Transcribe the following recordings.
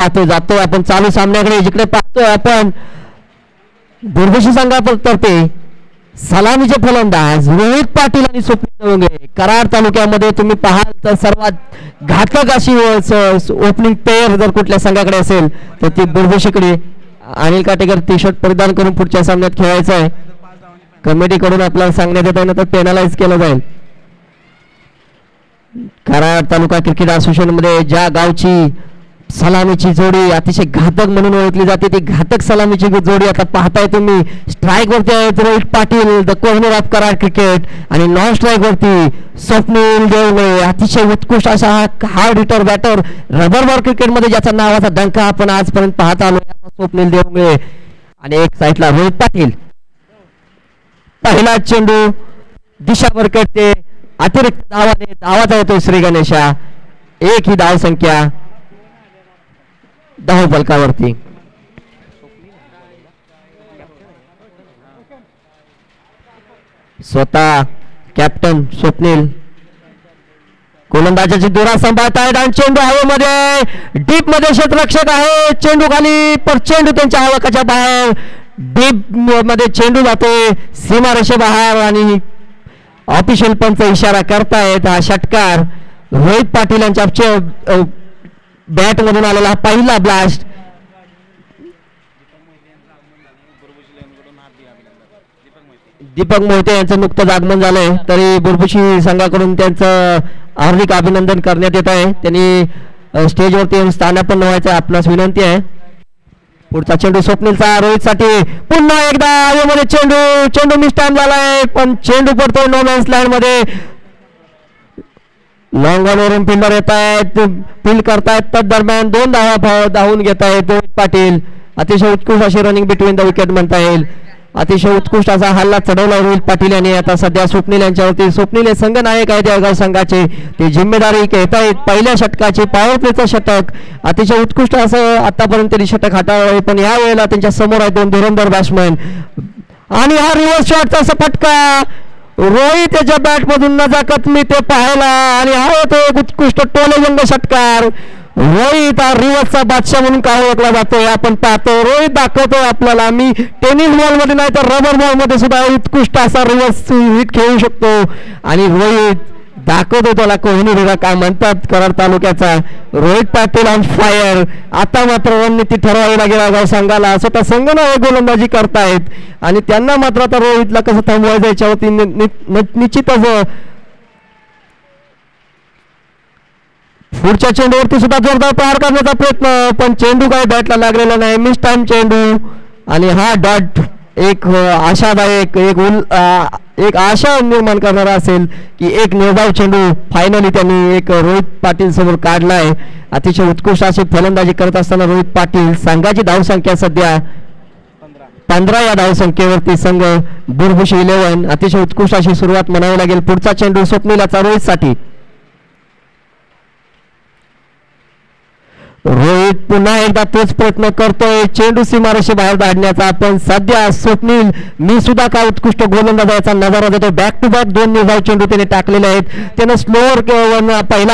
पाहतोय जातोय आपण चालू सामन्याकडे जिकडे पाहतोय आपण बुरबुशी संघातर्फे सलामीचे फलंदाज रोहित पाटील आणि स्वप्नील दवंगे. कराड तालुक्यामध्ये तुम्ही पाहाल तर सर्वात घातक अशी ओपनिंग पेअर जर कुठल्या संघाकडे असेल तर ती बुरबुशीकडे. अनिल काटेकर टी शर्ट परिधान करून पुढच्या सामन्यात खेळायचं आहे. कमिटीकडून आपल्याला सांगण्यात येत आहे ना तर पेनलाइज केलं जाईल. कराड तालुका क्रिकेट असोसिएशन मध्ये ज्या गावची सलामीची जोडी अतिशय घातक म्हणून ओळखली जाते ती घातक सलामीची जोडी आता पाहताय तुम्ही. स्ट्राईक वरती आहेत Rohit Patil the Kohinoor of Karad cricket आणि नॉन स्ट्राईक वरती स्वप्नील देवळे. अतिशय उत्कृष्ट असा hard hitter batter rubber ball cricket मध्ये ज्याचा नावाचा डंका आपण आजपर्यंत पाहत आलो स्वप्नील देवळे. आणि एक साईडला रोहित पाटील. पहिला चेंडू दिशाभर करते अतिरिक्त धावाने धावाचा होतो श्री गणेशा. एक ही धाव संख्या धाव फलकावरती. स्वतः कॅप्टन स्वप्नील गोलंदाजाची दोरा सांभाळतायत आणि चेंडू हवेमध्ये डीप मध्ये क्षेत्ररक्षक आहे. चेंडू खाली पण चेंडू त्यांच्या आवाकाच्या बाहेर डीप मध्ये चेंडू जातोय सीमारेषेबाहेर आणि ऑफिशियल पंच इशारा करतायत. हा षटकार रोहित पाटील यांच्या बॅट मधून आलेला पहिला ब्लास्ट. दीपक मोहिते यांचं नुकतंच आगमन झालंय तरी बुरबुशी संघाकडून त्यांचं हार्दिक अभिनंदन करण्यात येत आहे. त्यांनी स्टेजवरती येऊन स्थानापन्न व्हायचं आपणास विनंती आहे. पुढचा चेंडू स्वप्नीलचा रोहित साठी पुन्हा एकदा हवेमध्ये चेंडू मिस टाइम झालाय पण चेंडू पडतोय नो मॅन्स लँड मध्ये. लॉंग ऑन वरून फिल्डर येत आहेत फील्ड करतायत तदरम्यान 2 धावा धावून घेत आहेत रोहित पाटील. अतिशय उत्कृष्ट अशी रनिंग बिटवीन द विकेट म्हणता येईल. अतिशय उत्कृष्ट असा हल्ला चढवला रोहित पाटील यांनी. आता सध्या स्वप्नील यांच्यावरती स्वप्नील हे संघनायक आहेत जळगाव संघाचे. ते जिम्मेदारी घेत आहेत पहिल्या षटकाची पॉवर प्लेचं षटक. अतिशय उत्कृष्ट असं आतापर्यंत त्यांनी षटक हाताळलं पण या वेळेला त्यांच्या समोर आहेत 2 धुरंधर बॅट्समन. आणि हा रिव्हर्स शॉटचा असा फटका रोहित याच्या बॅट मधून नजाकत मी ते पाहायला आणि हा होतो एक उत्कृष्ट टोलेजंग षटकार. रोहित हा रिव्हर्सचा बादशाह म्हणून काय ओळखला जातोय आपण पाहतो. रोहित दाखवतोय आपल्याला मी टेनिस बॉल मध्ये नाही तर रबर बॉल मध्ये सुद्धा उत्कृष्ट असा रिव्हर्स हिट खेळू शकतो. आणि रोहित दाखवतो त्याला कोहिनूर काय म्हणतात कराड तालुक्याचा. Rohit Patil on fire. आता मात्र रणनीती ठरवावी लागेल गाव संघाला. स्वतः संघनायक गोलंदाजी करतायत आणि त्यांना मात्र आता रोहितला कसं थांबवायचं याच्यावरती निश्चितच पुढच्या चेंडूवरती सुद्धा जोरदार प्रहार करण्याचा प्रयत्न पण चेंडू काय बॅटला लागलेला नाही. मिस टाइम चेंडू आणि हा डॉट एक आशादायक एक आशा निर्माण करणारा असेल की एक निर्धाव चेंडू फायनली त्यांनी एक रोहित पाटील समोर काढलाय. अतिशय उत्कृष्ट अशी फलंदाजी करत असताना रोहित पाटील. संघाची धावसंख्या सध्या 15 या धावसंख्येवरती संघ बुरबुशी 11. अतिशय उत्कृष्ट अशी सुरुवात म्हणावी लागेल. पुढचा चेंडू स्वप्नीलाचा रोहित साठी. रोहित पुन्हा एकदा तोच प्रयत्न करतोय चेंडू सीमारेषे बाहेर धाडण्याचा पण सध्या स्वप्नील मी सुद्धा काय उत्कृष्ट गोलंदाजाचा नजारा देतो. बॅक टू बॅक 2 निर्धाव चेंडू त्याने टाकलेले आहेत. त्याने स्लोअर पहिला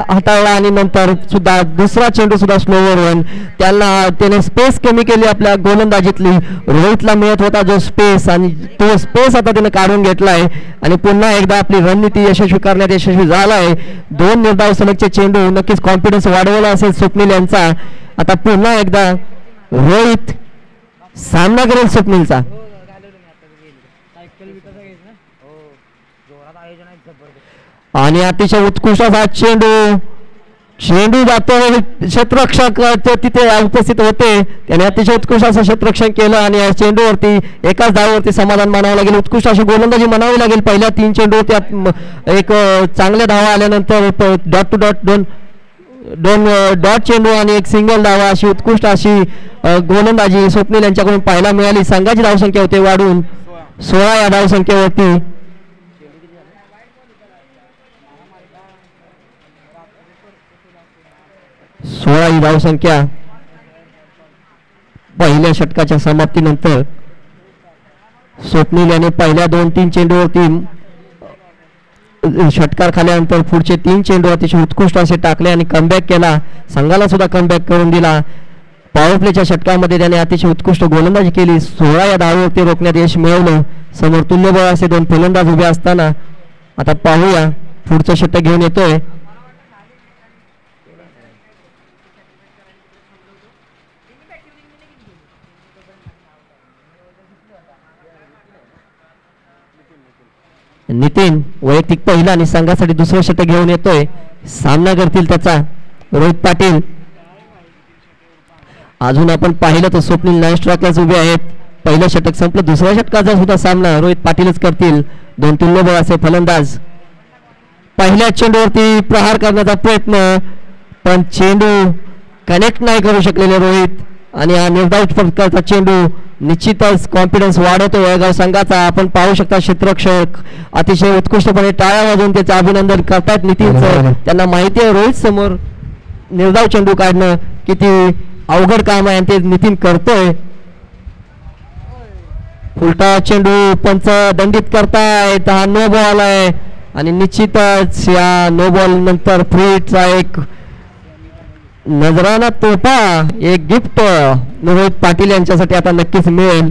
हाताळला आणि नंतर सुद्धा दुसरा चेंडू सुद्धा स्लोअर वन. त्याने स्पेस कमी केली आपल्या गोलंदाजीतली. रोहितला मिळत होता जो स्पेस आणि तो स्पेस आता त्याने काढून घेतलाय आणि पुन्हा एकदा आपली रणनीती यशस्वी करण्यात यशस्वी झालाय. 2 निर्धाव सलगचे चेंडू नक्कीच कॉन्फिडन्स वाढवला असेल स्वप्नील यांचा. आता पुन्हा एकदा रोहित सामना करेल स्वप्नीलचा. आणि अतिशय उत्कृष्ट असा चेंडू जातो क्षेत्ररक्षक तिथे उपस्थित होते. त्याने अतिशय उत्कृष्ट असं क्षेत्ररक्षण केलं आणि या चेंडूवरती एकाच धावावरती समाधान मानावं लागेल. उत्कृष्ट अशी गोलंदाजी म्हणावी लागेल. पहिल्या 3 चेंडूवरती एक चांगल्या धावा आल्यानंतर डॉट टू डॉट 2 डॉट चेंडू आणि एक सिंगल धावा अशी उत्कृष्ट अशी गोलंदाजी स्वप्नील यांच्याकडून पाहायला मिळाली. संघाची धावसंख्या होते वाढून 16 या धावसंख्येवरती. 16 ही धावसंख्या पहिल्या षटकाच्या षटकार खाल्यानंतर पुढचे 3 चेंडू अतिशय उत्कृष्ट असे टाकले आणि कमबॅक केला. संघाला सुद्धा कमबॅक करून दिला. पॉवर प्लेच्या षटकामध्ये त्याने अतिशय उत्कृष्ट गोलंदाजी केली. 16 या धावावरती रोखण्यात यश मिळवलं. समोर तुल्यबळ असे 2 फलंदाज उभे असताना आता पाहूया पुढचं षटक घेऊन येतोय. नितीन वैयक्तिक पहिला आणि संघासाठी दुसरं षटक घेऊन येतोय. सामना करतील त्याचा रोहित पाटील. अजून आपण पाहिलं तर स्वप्नील नाईन स्ट्राइकलाच उभे आहेत. पहिलं षटक संपलं. दुसऱ्या षटकाचा सुद्धा सामना रोहित पाटीलच करतील. 2 तुल्यबळ असे फलंदाज. पहिल्या चेंडूवरती प्रहार करण्याचा प्रयत्न पण चेंडू कनेक्ट नाही करू शकलेले रोहित आणि हा निर्धारित फटकाचा चेंडू निश्चितच कॉन्फिडन्स वाढवतो वळगाव संघाचा. आपण पाहू शकता क्षेत्ररक्षक अतिशय उत्कृष्टपणे टाळ्या वाजवून त्याचे अभिनंदन करतात नितीनचं. त्यांना माहिती आहे रोहित समोर निर्धाव चेंडू काढणं किती अवघड काम आहे आणि ते नितीन करतोय. उलटा चेंडू पंच दंडित करतायत. हा नो बॉल आहे आणि निश्चितच या नो बॉल नंतर फ्रीचा एक नजराना तोफा एक गिफ्ट रोहित पाटील यांच्यासाठी आता नक्कीच मिळेल.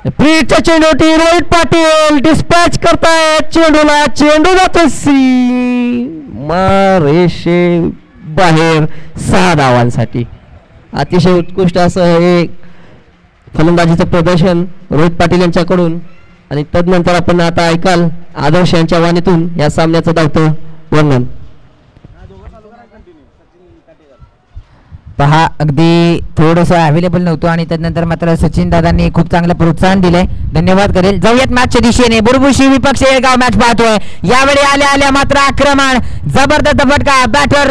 फ्रीच्या चेंडूवरती रोहित पाटील डिस्पॅच करतायत चेंडूला. चेंडू जातो रेषे बाहेर 6 धावांसाठी. अतिशय उत्कृष्ट असं हे फलंदाजीचं प्रदर्शन रोहित पाटील यांच्याकडून. आणि तदनंतर आपण आता ऐकाल आदर्श यांच्या वाणीतून या सामन्याचं धावतं वर्णन. पहा अगदी थोडंसं अवेलेबल नव्हतं आणि त्यानंतर मात्र सचिन दादांनी खूप चांगलं प्रोत्साहन दिलंय. धन्यवाद करेल. जाऊयात मॅचच्या दिशेने. बुरबुशी विपक्ष येळगाव मॅच पाहतोय. यावेळी आल्या मात्र आक्रमण जबरदस्त फटका. बॅटर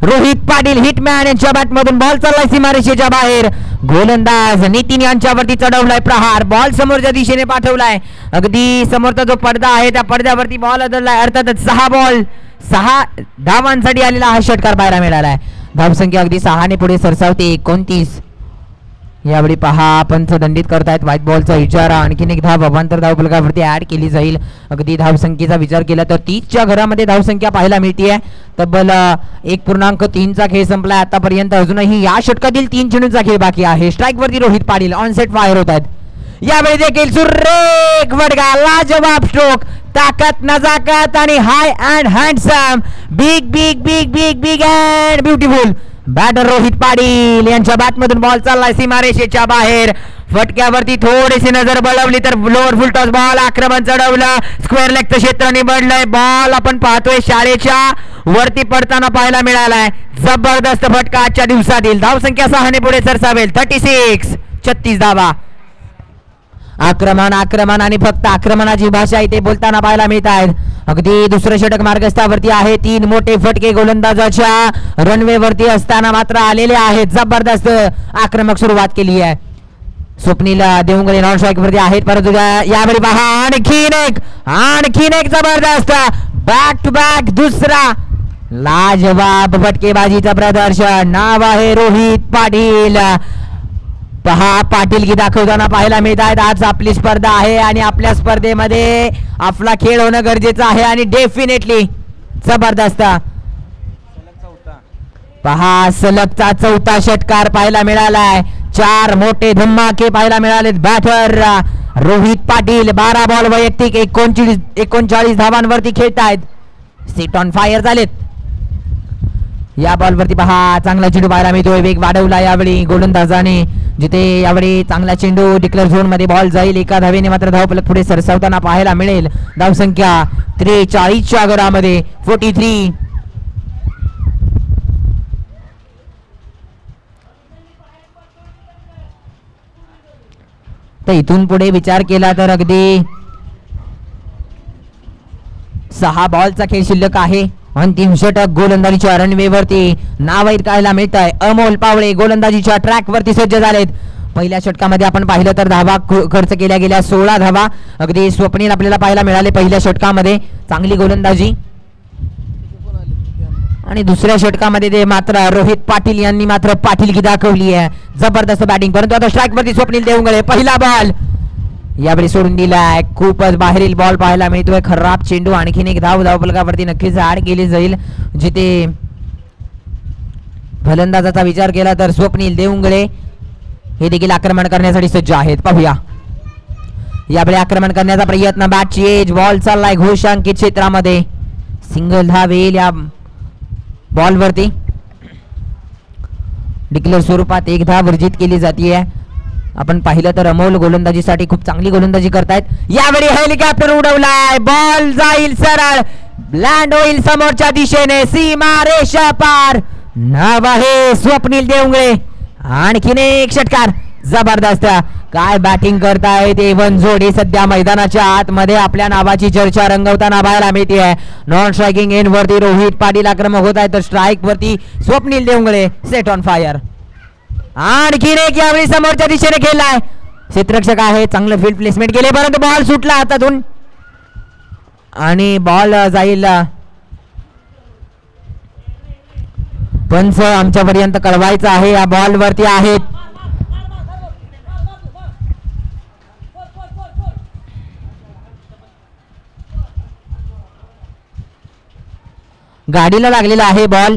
रोहित पाटील हिटमॅन यांच्या बॅटमधून बॉल चाललाय सीमारेषेच्या बाहेर. गोलंदाज नितीन यांच्यावरती चढवलाय प्रहार. बॉल समोरच्या दिशेने पाठवलाय. अगदी समोरचा जो पडदा आहे त्या पडद्यावरती बॉल आदळलाय. अर्थातच 6 धावांसाठी आलेला हा षटकार पाहायला मिळालाय. धावसंख्या अगदी 6 पुढे सरसावते 29. यावेळी पहा पंच दंडित करतायत. व्हाईट बॉलचा इशारा. आणखीन एक धाव अभांतर धाव फलकावरती ऍड केली जाईल. अगदी धावसंख्येचा विचार केला तर 30च्या घरामध्ये धावसंख्या पाहायला मिळते. तब्बल 1.3चा खेळ संपलाय आतापर्यंत. अजूनही या षटकातील 3 चेंडूंचा खेळ बाकी आहे. स्ट्राईक वरती Rohit Patil on set fire होत आहेत. यावेळी देखील सुरेख फटका. लाजवाब स्ट्रोक. ताकद नजाकत आणि high and handsome. Big big big big big and beautiful. Batter Rohit Patil यांच्या बॅटमधून बॉल चाललाय सीमारेषेच्या बाहेर. फटक्यावरती थोडीशी नजर बळवली तर लोअर फुल टॉस बॉल. आक्रमण चढवलं. स्क्वेअर लेगचं क्षेत्र निवडलंय. बॉल आपण पाहतोय शाळेच्या वरती पडताना पाहायला मिळालाय. जबरदस्त फटका आजच्या दिवसातील. धावसंख्या 6 पुढे सरसावेल. 36 धावा. आक्रमण आक्रमण आणि फक्त आक्रमणाची भाषा इथे बोलताना पाहायला मिळत आहेत. अगदी दुसरं षटक मार्गस्थावरती आहे. 3 मोठे फटके गोलंदाजाच्या रनवे वरती असताना मात्र आलेले आहेत. जबरदस्त आक्रमक सुरुवात केली आहे. स्वप्नील देवंगले नॉन स्ट्राईक वरती आहेत. परंतु यावेळी पहा आणखीन एक जबरदस्त बॅक टू बॅक दुसरा लाजवाब फटकेबाजीचं प्रदर्शन. नाव आहे रोहित पाटील. पहा पाटीलकी दाखवताना पाहायला मिळत आहेत. आज आपली स्पर्धा आहे आणि आपल्या स्पर्धेमध्ये आपला खेळ होणं गरजेचं आहे आणि डेफिनेटली जबरदस्त. पहा सलगचा 4था षटकार पाहायला मिळालाय. 4 मोठे धमाके पाहायला मिळालेत. बॅटर रोहित पाटील 12 बॉल वैयक्तिक 39 धावांवरती खेळत आहेत. सीट ऑन फायर झालेत. या बॉलवरती पहा चांगला चेंडू पाहायला मिळतोय. वेग वाढवला यावेळी गोलंदाजाने. जिथे यावेळी चांगला चेंडू डिक्लेअर झोन मध्ये बॉल जाईल. 1 धावेने मात्र धावफलक पुढे सरसावताना पाहायला मिळेल. धावसंख्या 43च्या घरामध्ये 43. तर इथून पुढे विचार केला तर अगदी 6 बॉलचा खेळ शिल्लक आहे. अंतिम षटक गोलंदाजीच्या रनवेवरती नाव ऐकायला मिळत आहे. अमोल पावळे गोलंदाजीच्या ट्रॅक वरती सज्ज झालेत. पहिल्या षटकामध्ये आपण पाहिलं तर धावा खर्च केल्या गेल्या 16 धावा. अगदी स्वप्नील आपल्याला पाहायला मिळाले पहिल्या षटकामध्ये. चांगली गोलंदाजी. आणि दुसऱ्या षटकामध्ये ते मात्र रोहित पाटील यांनी मात्र पाटीलकी दाखवली आहे. जबरदस्त बॅटिंग. परंतु आता स्ट्राईक वरती स्वप्नील देवंगले. पहिला बॉल यावेळी सोडून दिलाय. खूपच बाहेरील बॉल पाहायला मिळतोय. खराब चेंडू. आणखीन एक धावफलकावरती नक्कीच ऍड केली जाईल. जिथे फलंदाजाचा विचार केला तर स्वप्नील देवंगळे हे देखील आक्रमण करण्यासाठी सज्ज आहेत. पाहूया यावेळी आक्रमण करण्याचा प्रयत्न. बॅटची एज. बॉल चाललाय घोषांकित क्षेत्रामध्ये. सिंगल धाव येईल या बॉलवरती. डिक्लेअर स्वरूपात एक धाव वर्जित केली जाते. आपण पाहिलं तर अमोल गोलंदाजीसाठी खूप चांगली गोलंदाजी करतायत. यावेळी हेलिकॉप्टर उडवलाय. बॉल जाईल सरळ. लँड होईल समोरच्या दिशेने. सीमा रेषा पार. नाव आहे स्वप्नील देवंगळे. आणखीन एक षटकार. जबरदस्त. काय बॅटिंग करताय ते जोडी सध्या मैदानाच्या आतमध्ये आपल्या नावाची चर्चा रंगवताना पाहायला मिळते. नॉन स्ट्रायकिंग एंड वरती रोहित पाटील आक्रमक होत आहे तर स्ट्राईक वरती स्वप्नील देवंगळे सेट ऑन फायर. आणखीन एक यावेळी समोरच्या दिशेने खेळलाय. क्षेत्ररक्षक आहे. चांगलं फील्ड प्लेसमेंट केले परंतु बॉल सुटला हातातून आणि बॉल जाईल. पंच आमच्यापर्यंत कळवायचं आहे. या बॉल वरती आहेत गाडीला लागलेला आहे बॉल.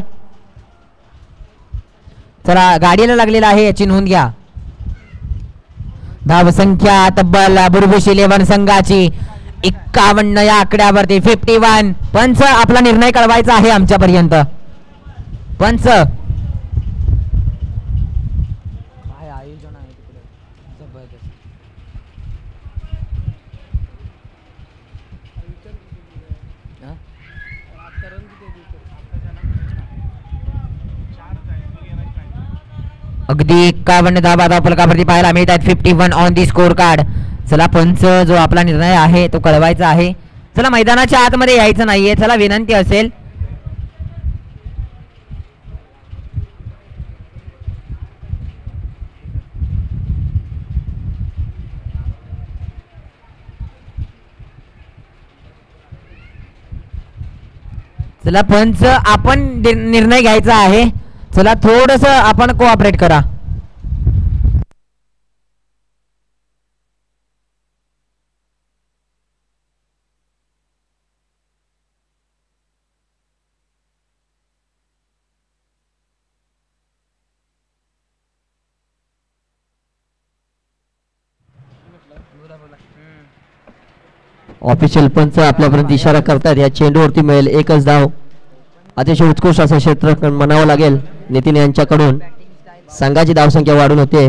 चला गाडीला लागलेला आहे याची नोंद घ्या. धावसंख्या तब्बल बुरबुशी 11 संघाची 51 या आकड्यावरती 51. पंच आपला निर्णय कळवायचा आहे आमच्यापर्यंत. पंच काय आयोजन आहे तिकडे जबरदस्त. अगदी 51 धावा धावफलकावरती पाहायला मिळत आहेत. 51 ऑन दी स्कोर कार्ड. चला पंच जो आपला निर्णय आहे तो कळवायचा आहे. चला मैदानाच्या आतमध्ये यायचं नाहीये. चला विनंती असेल. चला पंच आपण निर्णय घ्यायचा आहे. चला थोडस आपण कोऑपरेट करा. ऑफिशियल पंच आपल्यापर्यंत इशारा करतात. या चेंडूवरती मिळेल एकच धाव. अतिशय उत्कृष्ट असं क्षेत्ररक्षण म्हणावं लागेल नितीन यांच्याकडून. संघाची धावसंख्या वाढून होते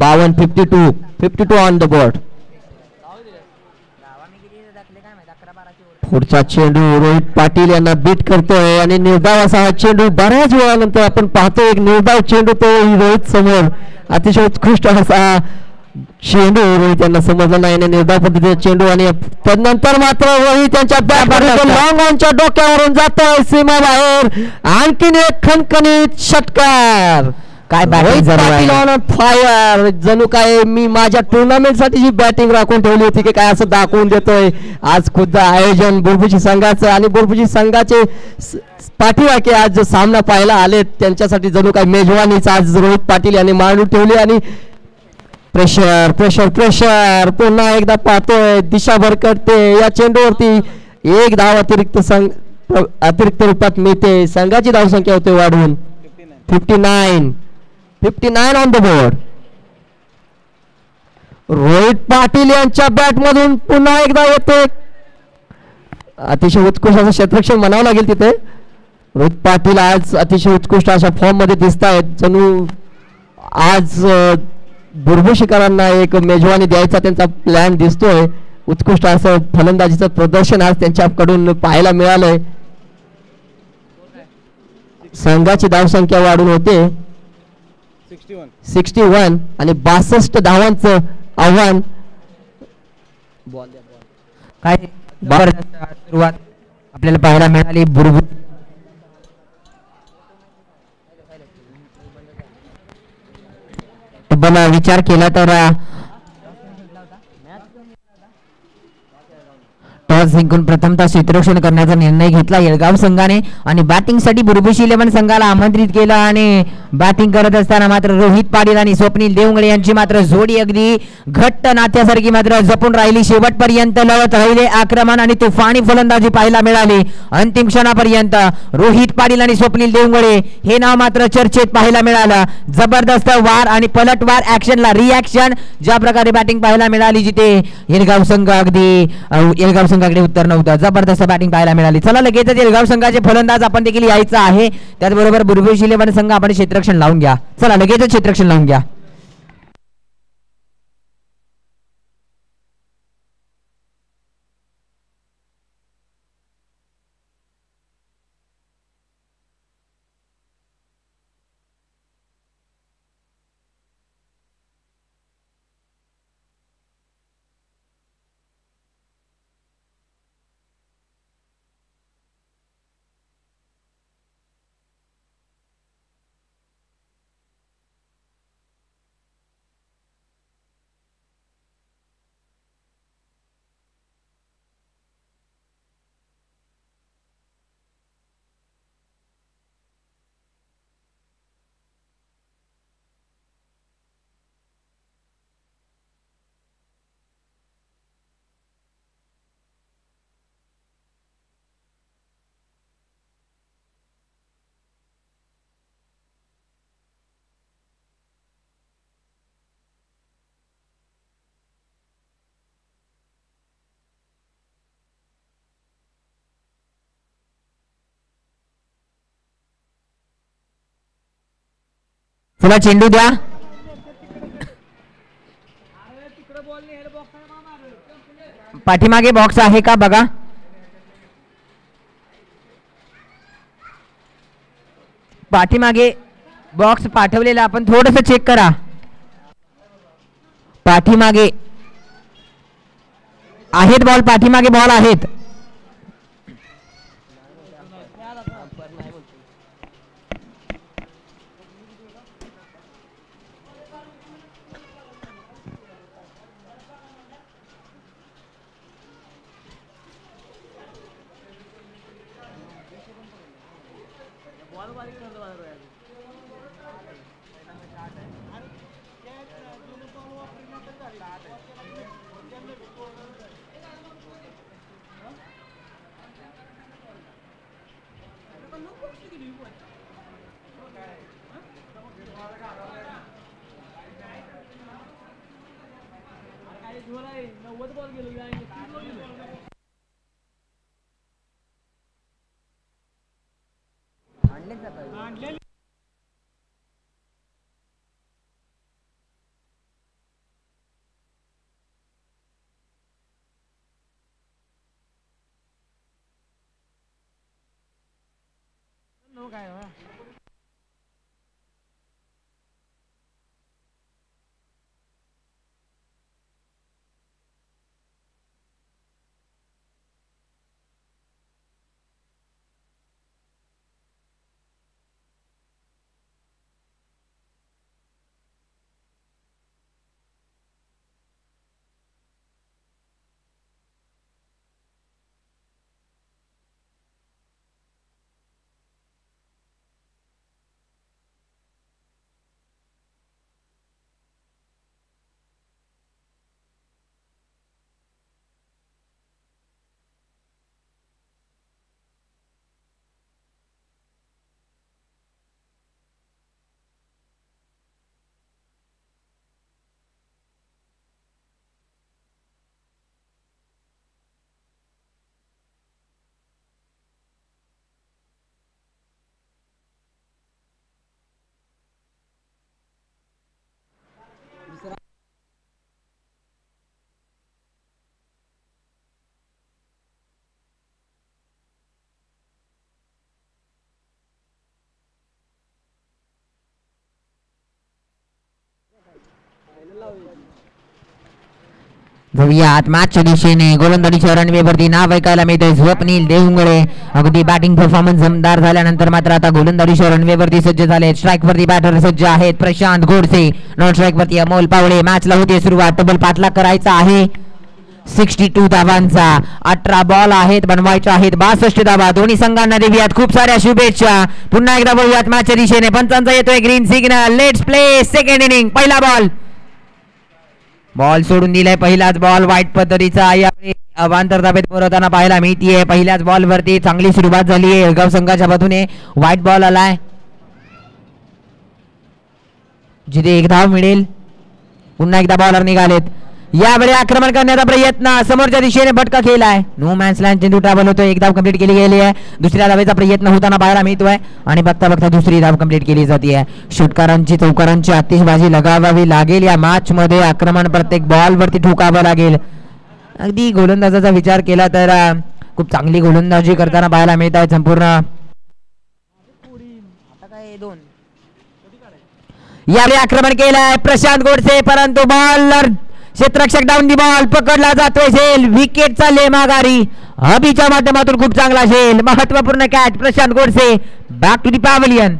52. 52 ऑन द बोर्ड. पुढचा चेंडू रोहित पाटील यांना बीट करतोय आणि निर्धाव असा हा चेंडू. बऱ्याच वेळानंतर आपण पाहतो एक निर्धाव चेंडू तो रोहित समोर. अतिशय उत्कृष्ट असा चेंडू रोहित यांना समजला नाही आणि निर्धाव पद्धतीचा चेंडू आणि त्यानंतर मात्र रोहित यांच्या बॅटमध्ये लॉंग ऑनच्या डोक्यावरून जातोय सीमा बाहेर. आणखीन एक खणखणीत षटकार. काय बॅटिंग ऑन फायर. जणू काय मी माझ्या टुर्नामेंट साठी जी बॅटिंग राखून ठेवली होती की काय असं दाखवून देतोय. आज खुद्द आयोजन बुरबुशी संघाचं आणि बुरबुशी संघाचे पाठीराखे आज जो सामना पाहायला आले त्यांच्यासाठी जणू काय मेजवानीच आज रोहित पाटील यांनी मांडून ठेवली. आणि प्रेशर प्रेशर प्रेशर पुन्हा एकदा पाहतोय. दिशा भरकटते. या चेंडूवरती एक धाव अतिरिक्त रूपात मिळते. संघाची धावसंख्या होते वाढून 59 on the board. Rohit Patil यांच्या बॅट मधून पुन्हा एकदा येते. अतिशय उत्कृष्ट असं क्षेत्ररक्षण म्हणावं लागेल तिथे. रोहित पाटील आज अतिशय उत्कृष्ट अशा फॉर्म मध्ये दिसत आहेत. जणू आज बुरबुशीकरांना एक मेजवानी द्यायचा त्यांचा प्लॅन दिसतोय. उत्कृष्ट असं फलंदाजीचं प्रदर्शन आज त्यांच्याकडून पाहायला मिळालंय. संघाची धावसंख्या वाढून होते 61 आणि 62 धावांचं आव्हान. काय सुरुवात आपल्याला पाहायला मिळाली. विचार केला तर टॉस टॉस जिंकून प्रथमतः क्षेत्ररक्षण करण्याचा निर्णय घेतला येळगाव संघाने आणि बॅटिंगसाठी बुरबुशी 11 संघाला आमंत्रित केलं आणि बॅटिंग करत असताना मात्र रोहित पाटील आणि स्वप्नील देवंगडे यांची मात्र जोडी अगदी घट्ट नात्यासारखी मात्र जपून राहिली. शेवटपर्यंत लढत राहिले आक्रमण आणि तुफानी फलंदाजी पाहायला मिळाली. अंतिम क्षणापर्यंत रोहित पाटील आणि स्वप्नील देवंगडे हे नाव मात्र चर्चेत पाहायला मिळालं. जबरदस्त वार आणि पलटवार ऍक्शनला रिॲक्शन ज्या प्रकारे बॅटिंग पाहायला मिळाली जिथे येळगाव संघ अगदी येळगाव संघाकडे उत्तर नव्हतं. जबरदस्त बॅटिंग पाहायला मिळाली. चला लगेच येळगाव संघाचे फलंदाज आपण देखील यायचं आहे. त्याचबरोबर बुरबुशी 11 संघ आपण क्षेत्ररक्षण लावून घ्या. चला लगेच क्षेत्ररक्षण लावून घ्या. चला चेंडू द्या. पाठीमागे बॉक्स आहे का बघा. पाठीमागे बॉक्स पाठवलेला आपण थोडंसं चेक करा. पाठीमागे आहेत बॉल. पाठीमागे बॉल आहेत. जाऊयात मॅचच्या दिशेने. गोलंदाजीच्या रणवेवरती नाव ऐकायला मिळतंय स्वप्नील देवंगडे. अगदी बॅटिंग परफॉर्मन्स जमदार झाल्यानंतर मात्र आता गोलंदाजीच्या रणवेवरती सज्ज झाले. स्ट्राईक वरती बॅटर सज्ज आहेत प्रशांत गोडसे. नॉन स्ट्राईक वरती अमोल पावळे. मॅचला होते सुरुवात. डबल पाठलाग करायचा आहे. 62 धावांचा 18 बॉल आहेत, बनवायचे आहेत 62 धावा. दोन्ही संघांना देऊयात खूप साऱ्या शुभेच्छा. पुन्हा एकदा बोलूयात मॅचच्या दिशेने. पंचांचा येतोय green signal. Let's play second inning. पहिला बॉल सोडून दिलाय. पहिलाच बॉल वाईट पद्धतीचा यावेळी अवांतर धाबेत पुरवताना पाहायला मिळतीये. पहिल्याच बॉल वरती चांगली सुरुवात झाली आहे एळगाव संघाच्या बाजूने. व्हाईट बॉल आलाय जिथे 1 धाव मिळेल. पुन्हा एकदा बॉलर निघालेत. यावेळी आक्रमण करण्याचा प्रयत्न समोरच्या दिशेने भटका केलाय. नो मॅन्स लँड चेंडू ट्रॅव्हल होतोय. 1 धाव कंप्लीट केली गेली आहे. दुसऱ्या धावेचा प्रयत्न होताना पाहायला मिळतोय आणि बघता बघता दुसरी धाव कंप्लीट केली जाते. षटकारांची चौकारांची आतिषबाजी लगावावी लागेल या मॅच मध्ये. आक्रमण प्रत्येक बॉल वरती ठोकावं लागेल. अगदी गोलंदाजाचा विचार केला तर खूप चांगली गोलंदाजी करताना पाहायला मिळत आहे संपूर्ण. यावेळी आक्रमण केलंय प्रशांत गोडसे परंतु बॉलर क्षेत्ररक्षक डाऊन दी बॉल पकडला जातोय. झेल विकेट चालले माघारी. अभिच्या माध्यमातून खूप चांगला झेल. महत्वपूर्ण catch Prashant Godse. Back to the pavilion.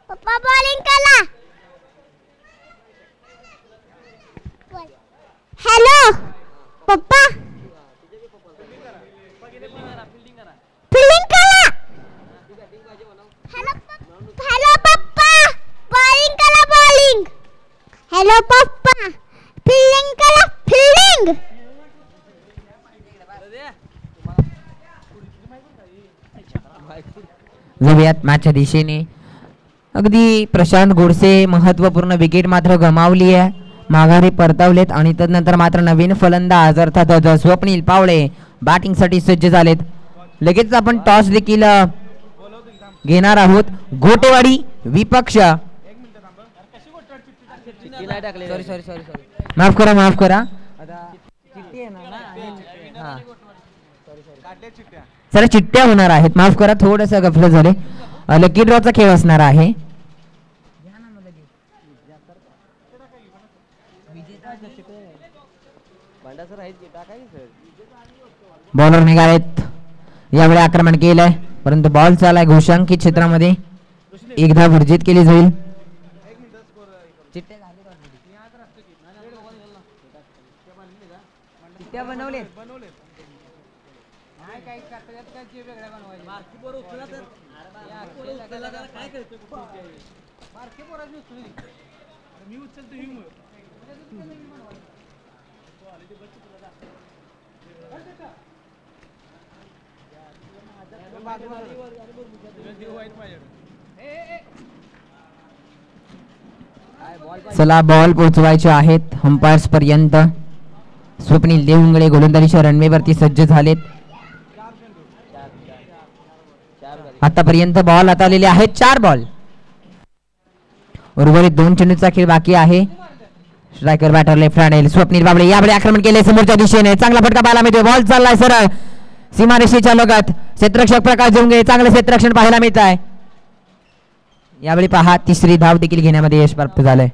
पप्पा बॉलिंग करा. हॅलो पप्पा फील्डिंग करा. हॅलो पप्पा बॉलिंग करा. बॉलिंग. हॅलो पप्पा फील्डिंग करा. फील्डिंग. जाऊयात मॅचच्या दिशेने. अगदी प्रशांत गोडसे महत्वपूर्ण विकेट मात्र गमावली आहे. माघारी परतावलेत आणि त्यानंतर मात्र नवीन फलंदाज अर्थात स्वप्नील पावळे बॅटिंगसाठी सज्ज झालेत. लगेच आपण टॉस देखील घेणार आहोत. गोटेवाडी विपक्ष. माफ करा सर चिट्ट्या होणार आहेत. माफ करा थोडस गफलत झाले. लकी ड्रॉचा खेळ असणार आहे. बॉलर निघालेत. यावेळी आक्रमण केलंय परंतु बॉल चालाय घोषांकित क्षेत्रामध्ये. 1 धाव वर्जित केली जाईल. चला बॉल पोहोचवायचे आहेत अंपायर्स पर्यंत. स्वप्नील देवंगळे गोलंदाजीच्या रनवेवरती सज्ज झालेत. आतापर्यंत बॉल आता आलेले आहेत 4 बॉल. उर्वरित 2 चेंडूचा खेळ बाकी आहे. Striker batter left hand Swapnil Bable यावेळी आक्रमण केले समोरच्या दिशेने. चांगला फटका पाहायला मिळतोय. बॉल चाललाय सरळ सीमारेषेच्या लगत. क्षेत्ररक्षक प्रकाश जोंगे चांगले क्षेत्ररक्षण पाहायला मिळत आहे. यावेळी पहा 3री धाव देखील घेण्यामध्ये यश प्राप्त झालंय.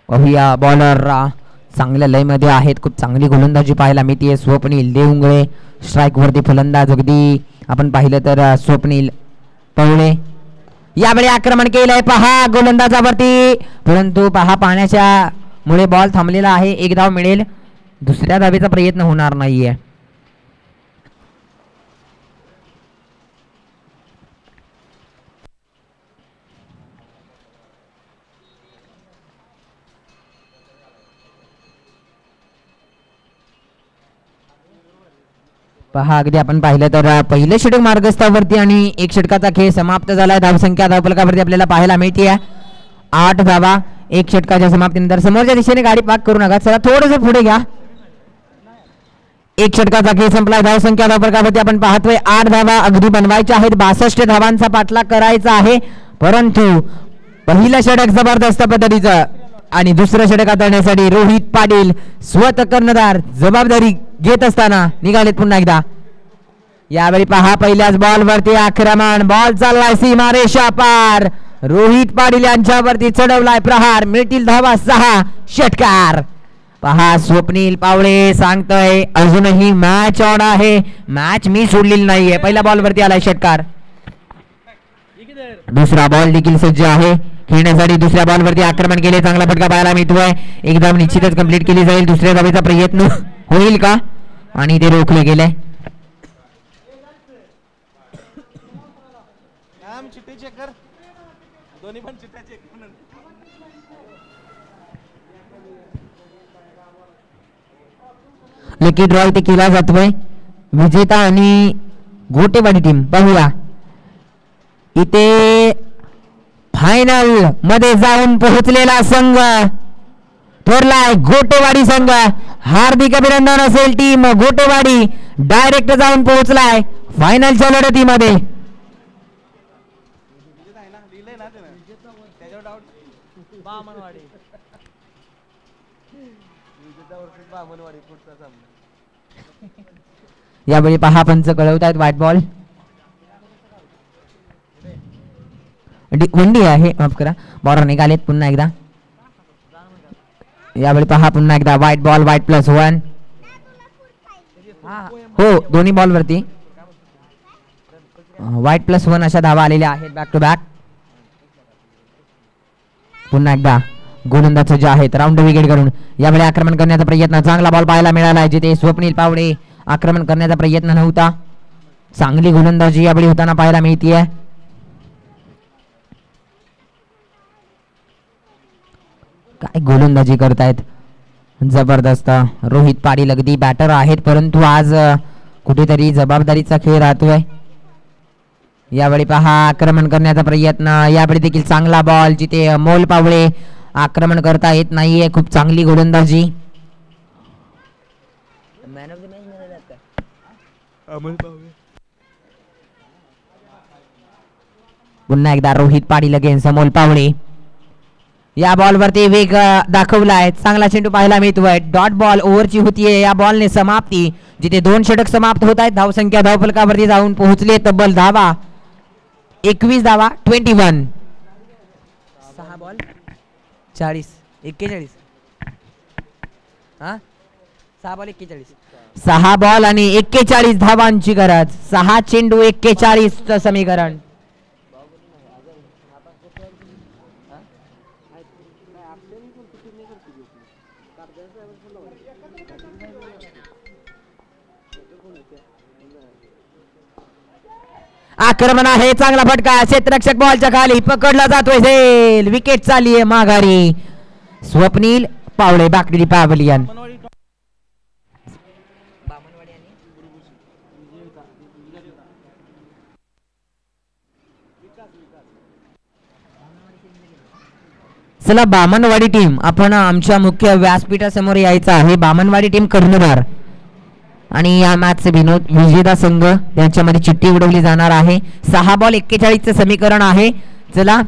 पाहूया बॉलर चांगल्या लय मध्ये आहेत. खूप चांगली गोलंदाजी पाहायला मिळते. स्वप्नील देवंगळे स्ट्राईक वरती फलंदाज. अगदी आपण पाहिलं तर स्वप्नील पवळे यावेळी आक्रमण केलंय पहा गोलंदाजावरती परंतु पहा पाण्याच्या मुळे बॉल थांबलेला आहे. 1 धाव मिळेल. दुसऱ्या धावेचा प्रयत्न होणार नाहीये. पहा अगदी आपण पाहिलं तर पहिलं षटक मार्गस्थावरती आणि 1 षटकाचा खेळ समाप्त झालाय. धावसंख्या धावफलकावरती आपल्याला पाहायला मिळते 8 धावा 1 षटकाच्या समाप्तीनंतर. समोरच्या दिशेने गाडी पाक करू नका. चला थोडंसं पुढे घ्या. एक षटकाचा खेळ संपला. धावसंख्या धावफलकावरती आपण पाहतोय 8 धावा अगदी बनवायच्या आहेत. 62 धावांचा पाठलाग करायचा आहे, परंतु पहिलं षटक जबरदस्त पद्धतीचं आणि दुसरं षटक हाताळण्यासाठी रोहित पाटील स्वतः कर्णधार जबाबदारी घेत असताना निघालेत पुन्हा एकदा. यावेळी पहा पहिल्याच बॉल वरती आक्रमण, बॉल चाललाय सीमारेषा पार. रोहित पाटील यांच्यावरती चढवलाय प्रहार, मिळतील धावा 6. षटकार पहा, स्वप्नील पावळे सांगतोय अजूनही मॅच ऑन आहे, मॅच मी सोडलेली नाहीये. पहिल्या बॉल वरती आलाय षटकार. दुसरा बॉल देखील सज्ज आहे खेळण्यासाठी. दुसऱ्या बॉल वरती आक्रमण केले, चांगला फटका पाहायला मिळतोय. एकदम निश्चितच कंप्लीट केली जाईल. दुसऱ्या धावेचा प्रयत्न होईल का, आणि ते रोखले गेले. लकी ड्रॉ इथे केला जातोय. विजेता आणि गोटेवाडी टीम पाहूया. इथे फायनल मध्ये जाऊन पोहोचलेला संघ ठरलाय गोटेवाडी संघ. हार्दिक अभिनंदन असेल टीम गोटेवाडी, डायरेक्ट जाऊन पोहोचलाय फायनलच्या लढतीमध्ये. यावेळी पहा पंच कळवतायत व्हाईट बॉल वंडी आहे, माफ करा, बॉलर निघालेत पुन्हा एकदा. यावेळी पहा पुन्हा एकदा व्हाईट बॉल, व्हाईट+1. हो, दोन्ही बॉल वरती व्हाईट+1 अशा धावा आलेल्या आहेत बॅक टू बॅक. पुन्हा एकदा गोलंदाज जे आहेत राऊंड विकेट करून यावेळी आक्रमण करण्याचा प्रयत्न. चांगला बॉल पाहायला मिळाला आहे, जिथे स्वप्नील पावडे आक्रमण करण्याचा प्रयत्न नव्हता. चांगली गोलंदाजी यावेळी होताना पाहायला मिळतीये. काय गोलंदाजी करतायत, जबरदस्त. रोहित पाटील अगदी बॅटर आहेत, परंतु आज कुठेतरी जबाबदारीचा खेळ राहतोय. यावेळी पहा आक्रमण करण्याचा प्रयत्न. यावेळी देखील चांगला बॉल, जिथे अमोल पावळे आक्रमण करता येत नाहीये. खूप चांगली गोलंदाजी. पुन्हा एकदा रोहित पाटील अगेन्स्ट अमोल पावळे. या बॉल वरती वेग दाखवलाय, चांगला चेंडू पाहायला मिळतोय. डॉट बॉल ओव्हरची होतीये या बॉलने समाप्ती, जिथे 2 षटक समाप्त होत आहेत. धावसंख्या धावफलकावरती जाऊन पोहोचले तब्बल धावा 21 धावा 21. 6 बॉल 40 41. 6 बॉल 41, 6 बॉल आणि 41 धावांची गरज. 6 चेंडू 41 समीकरण. आक्रमण आहे, चांगला फटका, क्षेत्ररक्षक बॉलच्या खाली पकडला जातोय. झेल, विकेट चालली आहे माघारी. स्वप्नील पावळे बाकडी पावलियन. चला बामणवाडी टीम, आपण आमच्या मुख्य व्यासपीठासमोर यायचं आहे. बामणवाडी टीम कर्णधार आणि या मॅचचे विजेता संघ यांच्यामध्ये चिठ्ठी उडवली जाणार आहे. 6 बॉल 41 समीकरण आहे. चला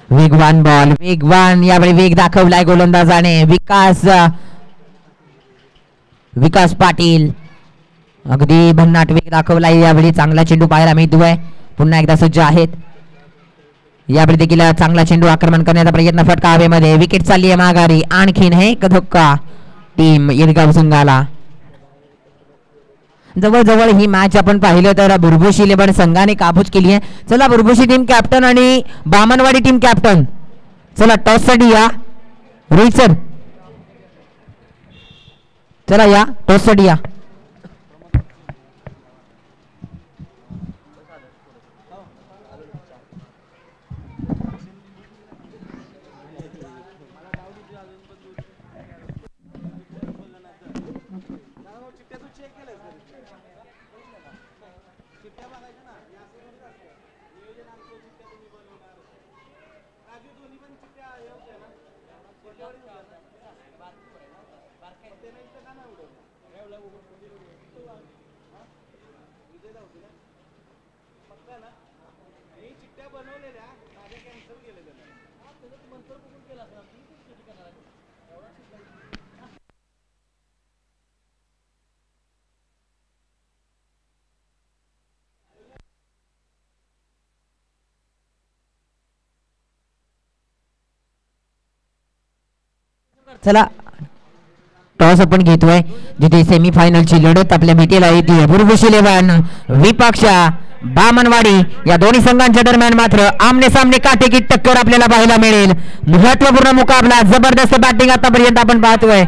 वेगवान बॉल, वेगवान. यावेळी वेग दाखवलाय गोलंदाजाने. विकास पाटील अगदी भन्नाट वेग दाखवलाय. यावेळी चांगला चेंडू पाहायला मिळतोय. पुन्हा एकदा सज्ज आहेत. यावेळी देखील चांगला चेंडू आक्रमण करण्याचा प्रयत्न. फटका हवेमध्ये, विकेट चालली आहे माघारी. आणखीन हे धक्का टीम येरगाव संघाला. जवळजवळ ही मॅच आपण पाहिलं तर बुरबुशी 11 संघाने काबूज केली आहे. चला बुरबुशी टीम कॅप्टन आणि बामणवाडी टीम कॅप्टन, चला टॉस साठी या. रोहित सर चला या, टॉस साठी या. चला टॉस आपण घेतोय जिथे सेमीफायनलची लढत आपल्या भेटीला येते बुरबुश 11 विपक्ष बामनवाडी या दोन्ही संघांच्या दरम्यान मात्र आमने सामने काटेकी टक्कर आपल्याला पाहायला मिळेल. महत्वपूर्ण मुकाबला जबरदस्त बॅटिंग आतापर्यंत आपण पाहतोय.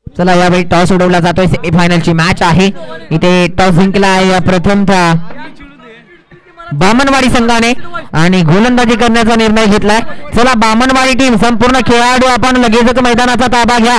चला यावेळी टॉस उडवला जातोय. सेमीफायनलची मॅच आहे. इथे टॉस जिंकलाय प्रथमतः बामनवाडी संघाने आणि गोलंदाजी करण्याचा निर्णय घेतलाय. चला बामनवाडी टीम संपूर्ण खेळाडू आपण लगेचच मैदानाचा ताबा घ्या.